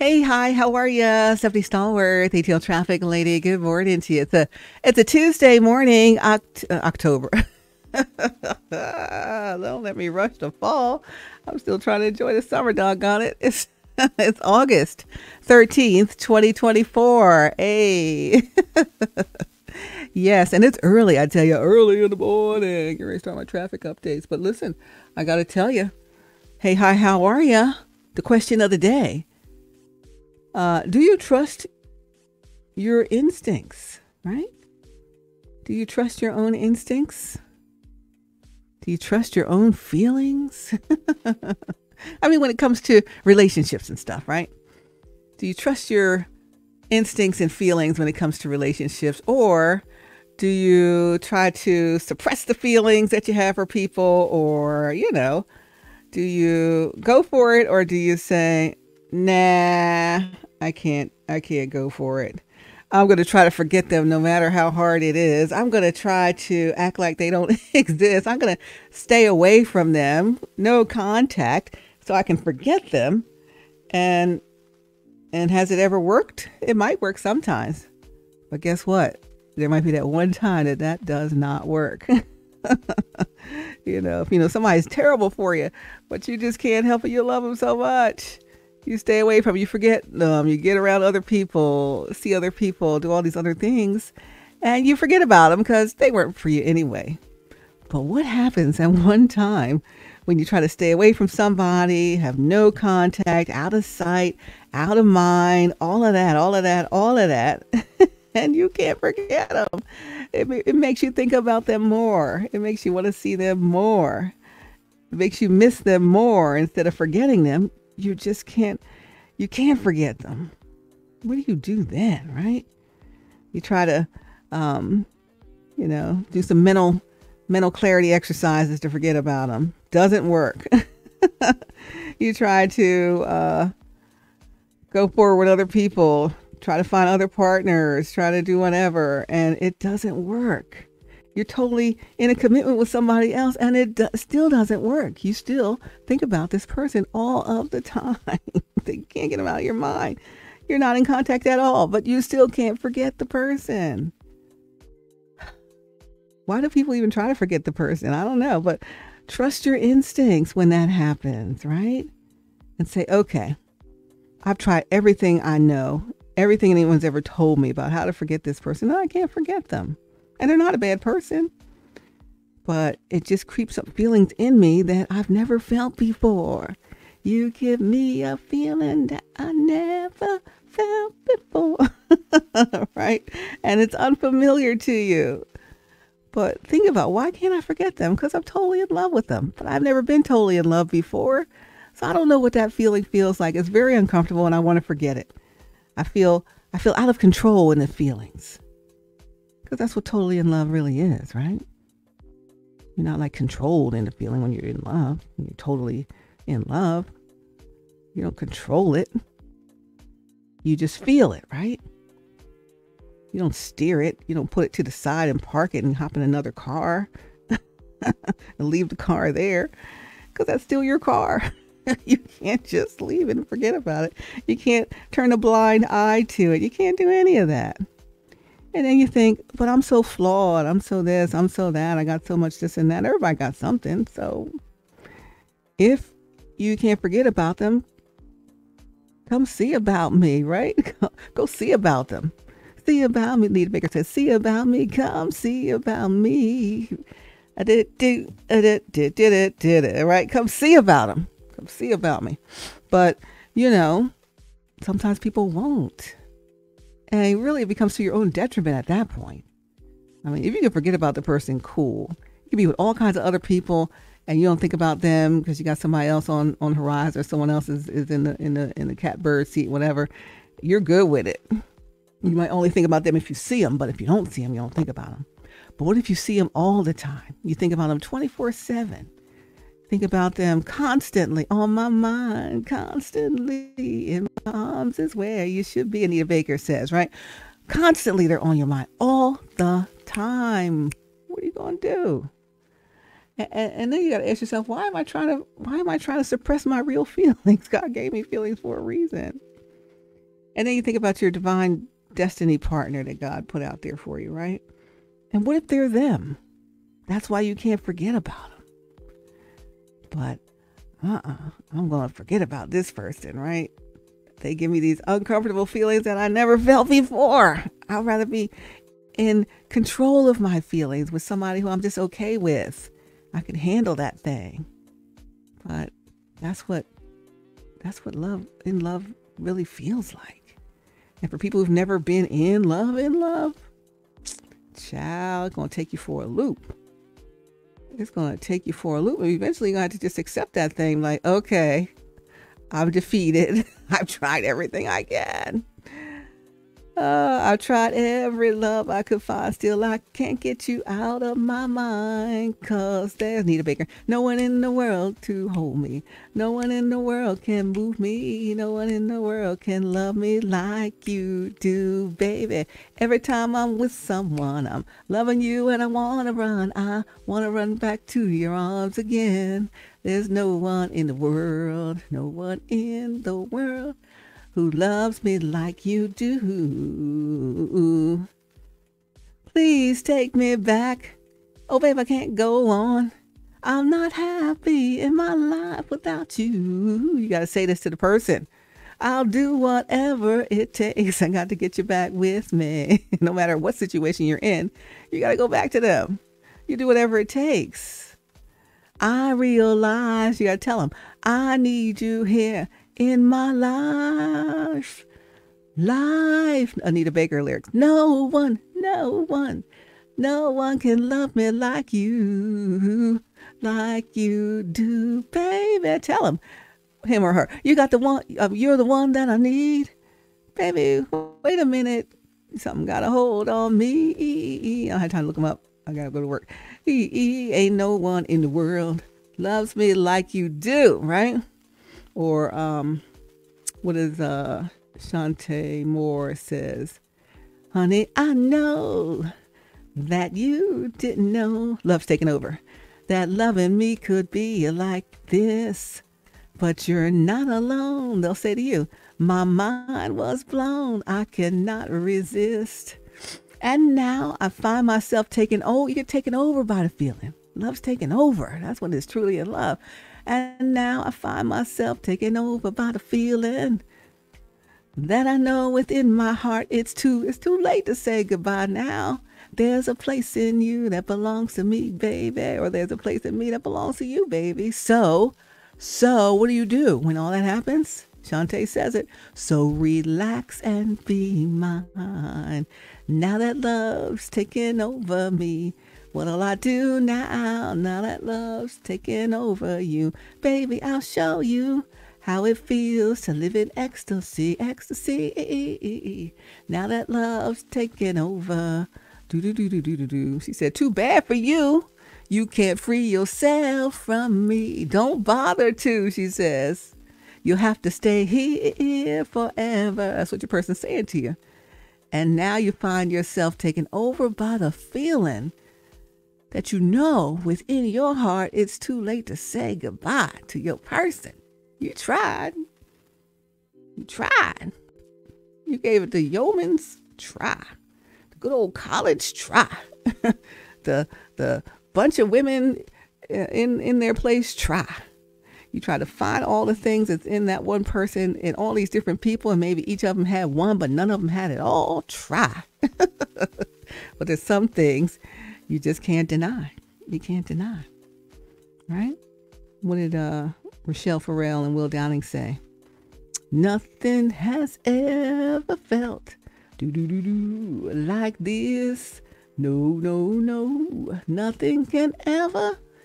Hey, hi, how are ya? Stephanie Stallworth, ATL Traffic Lady. Good morning to you. It's a Tuesday morning, October. Don't let me rush the fall. I'm still trying to enjoy the summer, doggone it. It's it's August 13th, 2024. Hey. Yes, and it's early, I tell you, early in the morning. You're ready to start my traffic updates. But listen, I got to tell you, hey, hi, how are ya? The question of the day. Do you trust your instincts, right? Do you trust your own instincts? Do you trust your own feelings? I mean, when it comes to relationships and stuff, right? Do you trust your instincts and feelings when it comes to relationships? Or do you try to suppress the feelings that you have for people? Or, do you go for it? Or do you say, nah, I can't go for it. I'm going to try to forget them no matter how hard it is. I'm going to try to act like they don't exist. I'm going to stay away from them, no contact, so I can forget them. And has it ever worked? It might work sometimes. But guess what? There might be that one time that does not work. If somebody's terrible for you, but you just can't help it. You love them so much. You stay away from them. You forget them. You get around other people, see other people, do all these other things, and you forget about them because they weren't for you anyway. But what happens at one time when you try to stay away from somebody, have no contact, out of sight, out of mind, all of that, and you can't forget them? It makes you think about them more. It makes you want to see them more. It makes you miss them more instead of forgetting them. You just can't forget them. What do you do then, right? You try to, do some mental clarity exercises to forget about them. Doesn't work. You try to go forward with other people, try to find other partners, try to do whatever, and it doesn't work. You're totally in a commitment with somebody else, and it still doesn't work. You still think about this person all of the time. You can't get them out of your mind. You're not in contact at all, but you still can't forget the person. Why do people even try to forget the person? I don't know, but trust your instincts when that happens, right? And say, okay, I've tried everything I know, everything anyone's ever told me about how to forget this person. No, I can't forget them. And they're not a bad person, but it just creeps up feelings in me that I've never felt before. You give me a feeling that I never felt before, right? And it's unfamiliar to you. But think about, why can't I forget them? Because I'm totally in love with them, but I've never been totally in love before. So I don't know what that feeling feels like. It's very uncomfortable and I want to forget it. I feel out of control in the feelings. Because that's what totally in love really is, right? You're not like controlled in the feeling when you're in love. When you're totally in love, you don't control it. You just feel it, right? You don't steer it. You don't put it to the side and park it and hop in another car and leave the car there, because that's still your car. You can't just leave it and forget about it. You can't turn a blind eye to it. You can't do any of that. And then you think, but I'm so flawed. I'm so this, I'm so that. I got so much this and that. Everybody got something. So if you can't forget about them, come see about me, right? Go see about them. See about me. Nita Baker says, see about me. Come see about me. I did it. Right? Come see about them. Come see about me. But, sometimes people won't. And really, it becomes to your own detriment at that point. I mean, if you can forget about the person, cool. You can be with all kinds of other people, and you don't think about them because you got somebody else on horizon, or someone else is in the catbird seat, whatever. You're good with it. You might only think about them if you see them, but if you don't see them, you don't think about them. But what if you see them all the time? You think about them 24/7. Think about them constantly, on my mind, constantly. In my arms is where you should be, Anita Baker says, right? Constantly, they're on your mind all the time. What are you going to do? And then you got to ask yourself, why am I trying to suppress my real feelings? God gave me feelings for a reason. And then you think about your divine destiny partner that God put out there for you, right? And what if they're them? That's why you can't forget about them. But I'm going to forget about this person, right? They give me these uncomfortable feelings that I never felt before. I'd rather be in control of my feelings with somebody who I'm just okay with. I can handle that thing. But that's what love really feels like. And for people who've never been in love, child, it's going to take you for a loop. It's going to take you for a loop. And eventually you're going to have to just accept that thing like, okay, I'm defeated. I've tried everything I can. I've tried every love I could find. Still, I can't get you out of my mind. 'Cause there's Nita Baker. No one in the world to hold me. No one in the world can move me. No one in the world can love me like you do, baby. Every time I'm with someone, I'm loving you and I want to run. I want to run back to your arms again. There's no one in the world, no one in the world who loves me like you do. Please take me back. Oh, babe, I can't go on. I'm not happy in my life without you. You got to say this to the person. I'll do whatever it takes. I got to get you back with me. No matter what situation you're in, you got to go back to them. You do whatever it takes. I realize, you got to tell them, I need you here in my life. Anita Baker lyrics. No one can love me like you do, baby. Tell him or her. You got the one, you're the one that I need. Baby, wait a minute. Something got a hold on me. I don't have time to look him up. I got to go to work. Ain't no one in the world loves me like you do, right? Or what is Shantae Moore says, honey, I know that you didn't know love's taking over, that loving me could be like this, but you're not alone. They'll say to you, my mind was blown, I cannot resist, and now I find myself taken over. You're taken over by the feeling. Love's taken over. That's when it's truly in love. And now I find myself taken over by the feeling that I know within my heart it's too late to say goodbye now. There's a place in you that belongs to me, baby, or there's a place in me that belongs to you, baby. So what do you do when all that happens? Shantae says it. So relax and be mine. Now that love's taken over me. What'll I do now that love's taken over you? Baby, I'll show you how it feels to live in ecstasy. Now that love's taken over. Do. She said, too bad for you. You can't free yourself from me. Don't bother to, she says. You'll have to stay here forever. That's what your person's saying to you. And now you find yourself taken over by the feeling that you know within your heart it's too late to say goodbye to your person. You tried. You gave it the yeoman's try. The good old college try. the bunch of women in their place try. You try to find all the things that's in that one person and all these different people, and maybe each of them had one, but none of them had it all. Try. But there's some things you just can't deny. You can't deny. Right? What did Rochelle Farrell and Will Downing say? Nothing has ever felt like this. No. Nothing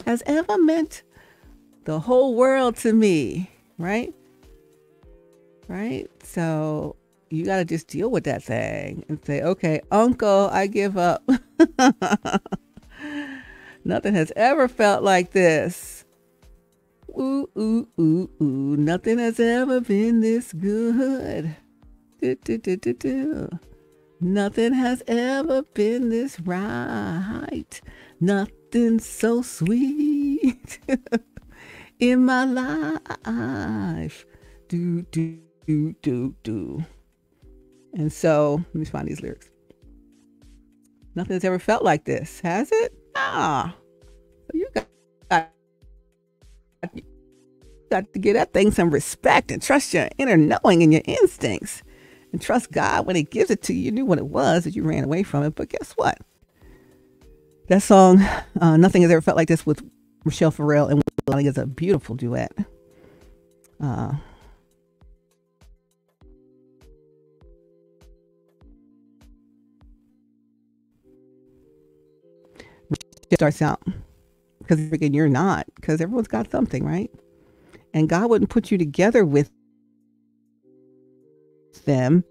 has ever meant the whole world to me. Right? So you got to just deal with that thing and say, okay, uncle, I give up. Nothing has ever felt like this. Ooh. Nothing has ever been this good. Nothing has ever been this right. Nothing so sweet in my life. Do. And so, let me find these lyrics. Nothing has ever felt like this, has it? Ah, you got to give that thing some respect and trust your inner knowing and your instincts. And trust God when He gives it to you. You knew what it was that you ran away from it. But guess what? That song, Nothing Has Ever Felt Like This, with Michelle Farrell and Will Downing, is a beautiful duet. Starts out, because you're not, because everyone's got something, right? And God wouldn't put you together with them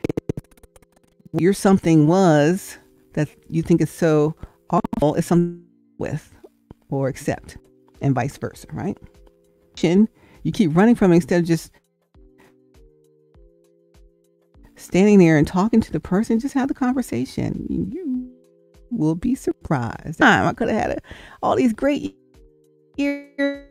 if your something was that you think is so awful is something with or accept, and vice versa, right? You keep running from it instead of just standing there and talking to the person. Just have the conversation. You will be surprised. I could have had all these great years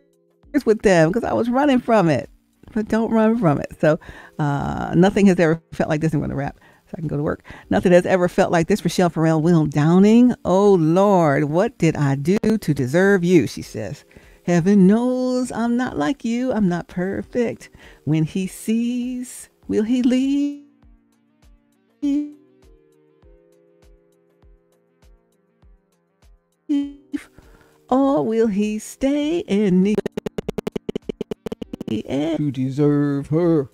with them because I was running from it. But don't run from it. So nothing has ever felt like this. I'm going to wrap so I can go to work. Nothing has ever felt like this. Michelle Farrell, Will Downing. Oh, Lord, what did I do to deserve you? She says, heaven knows I'm not like you. I'm not perfect. When He sees, will He leave? Or will He stay and need to deserve her?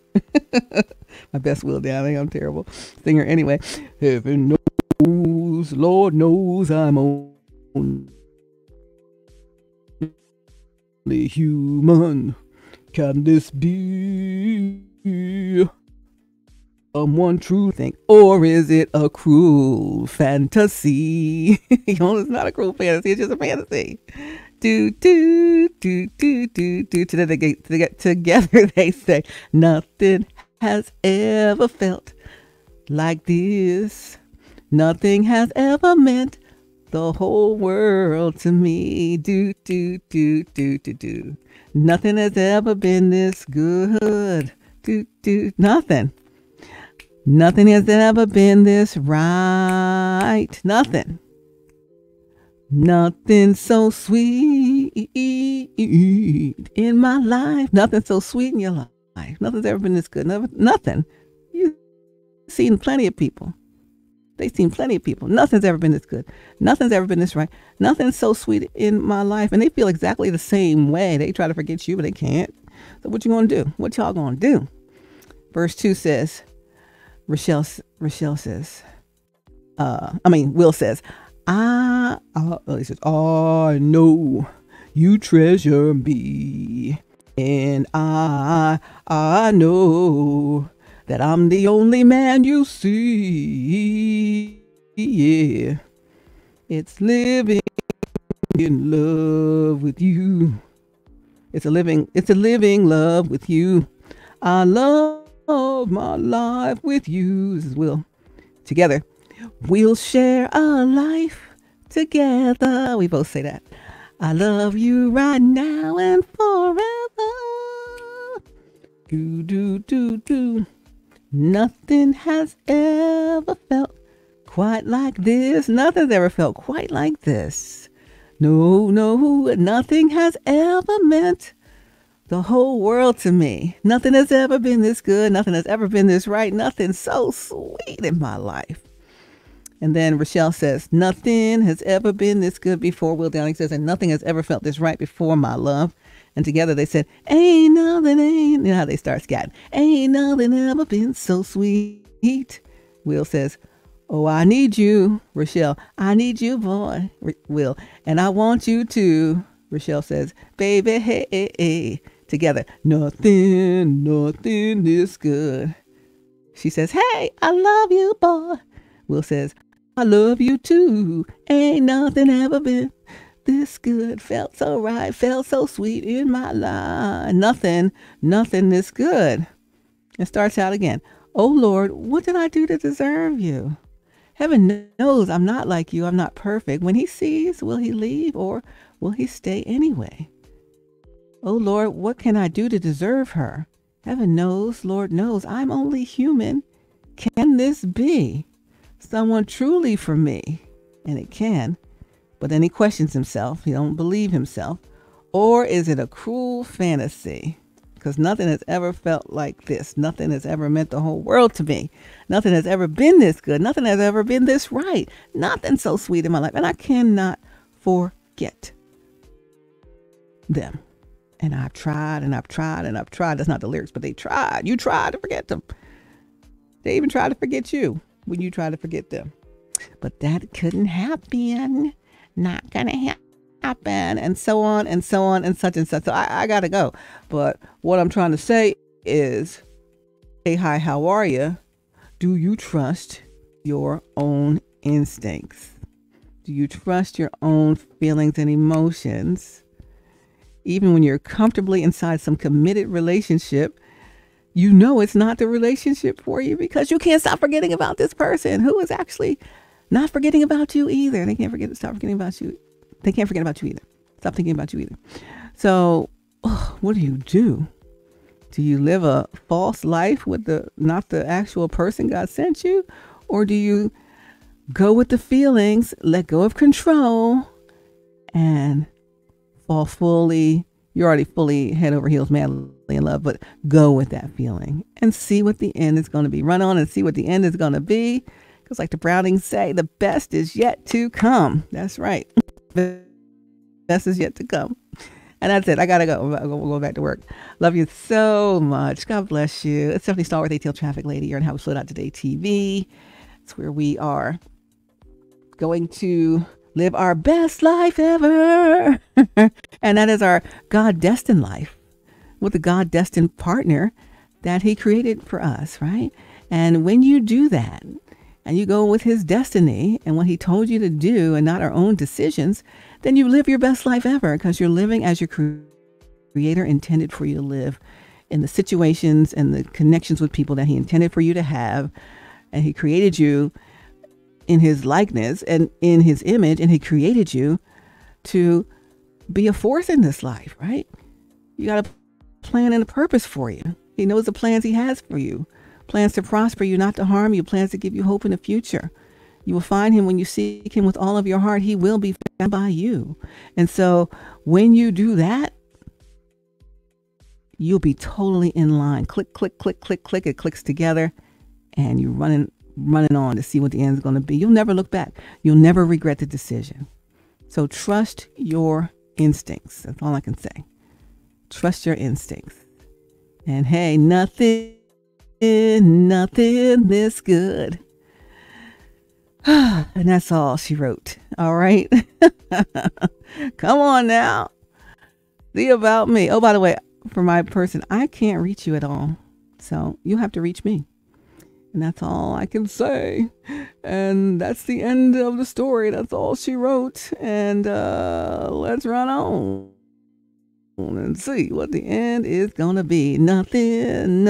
My best Will Downing. I'm terrible singer anyway. Heaven knows, Lord knows I'm only human. Can this be someone true think, or is it a cruel fantasy? It's not a cruel fantasy, it's just a fantasy. Together they say, nothing has ever felt like this. Nothing has ever meant the whole world to me. Nothing has ever been this good. Nothing. Nothing has ever been this right. Nothing. Nothing so sweet in my life. Nothing so sweet in your life. Nothing's ever been this good. Nothing. You've seen plenty of people. They've seen plenty of people. Nothing's ever been this good. Nothing's ever been this right. Nothing's so sweet in my life. And they feel exactly the same way. They try to forget you, but they can't. So what you gonna do? What y'all gonna do? Verse 2 says, Will says, he says, I know you treasure me, and I know that I'm the only man you see. Yeah, it's living in love with you. It's a living love with you. I love my life with you. This is Will. Together, we'll share a life together. We both say that. I love you right now and forever. Nothing has ever felt quite like this. Nothing's ever felt quite like this. No, nothing has ever meant the whole world to me. Nothing has ever been this good. Nothing has ever been this right. Nothing so sweet in my life. And then Rochelle says, nothing has ever been this good before. Will Downing says, and nothing has ever felt this right before, my love. And together they said, ain't, you know how they start scatting. Ain't nothing ever been so sweet. Will says, oh, I need you. Rochelle, I need you, boy. Will, and I want you too. Rochelle says, baby, hey. Together, nothing is good. She says, hey, I love you, boy. Will says, I love you too. Ain't nothing ever been this good. Felt so right, felt so sweet in my life. Nothing this good. It starts out again. Oh Lord, what did I do to deserve you? Heaven knows I'm not like you. I'm not perfect. When He sees, will He leave or will He stay anyway? Oh Lord, what can I do to deserve her? Heaven knows, Lord knows, I'm only human. can this be someone truly for me? And it can. But then he questions himself. He don't believe himself. Or is it a cruel fantasy? Because nothing has ever felt like this. Nothing has ever meant the whole world to me. Nothing has ever been this good. Nothing has ever been this right. Nothing so sweet in my life. And I cannot forget them. And I've tried and I've tried and I've tried. That's not the lyrics, but they tried. You tried to forget them. They even tried to forget you when you tried to forget them. But that couldn't happen. Not gonna happen. And so on and so on and such and such. So I gotta go. But what I'm trying to say is, hey, hi, how are you? Do you trust your own instincts? Do you trust your own feelings and emotions? Even when you're comfortably inside some committed relationship, you know it's not the relationship for you because you can't stop forgetting about this person who is actually not forgetting about you either. They can't stop forgetting about you. They can't forget about you either. Stop thinking about you either. So what do you do? Do you live a false life with not the actual person God sent you? Or do you go with the feelings, let go of control, and fall fully, you're already fully head over heels madly in love, but go with that feeling and see what the end is going to be. Run on and see what the end is going to be. Because like the Brownings say, the best is yet to come. That's right. The best is yet to come. And that's it. I got to go. We'll go back to work. Love you so much. God bless you. It's Stephanie Stallworth, AtlTrafficLady. You're on HowWeFlow.Today-TV. It's where we are going to live our best life ever. And that is our God-destined life with a God-destined partner that he created for us, right? And when you do that, and you go with his destiny and what he told you to do and not our own decisions, then you live your best life ever because you're living as your creator intended for you to live in the situations and the connections with people that he intended for you to have. And he created you in his likeness and in his image, and he created you to be a force in this life, right? You got a plan and a purpose for you. He knows the plans he has for you. Plans to prosper you, not to harm you. Plans to give you hope in the future. You will find him when you seek him with all of your heart. He will be found by you. And so when you do that, you'll be totally in line. Click, click, click, click, click. It clicks together and you're running on to see what the end is going to be. You'll never look back. You'll never regret the decision. So trust your instincts. That's all I can say. Trust your instincts. And hey, nothing this good. And that's all she wrote. All right. Come on now. See about me. Oh, by the way, for my person, I can't reach you at all. So you have to reach me. And that's all I can say. And that's the end of the story. That's all she wrote. And let's run on and see what the end is going to be. Nothing.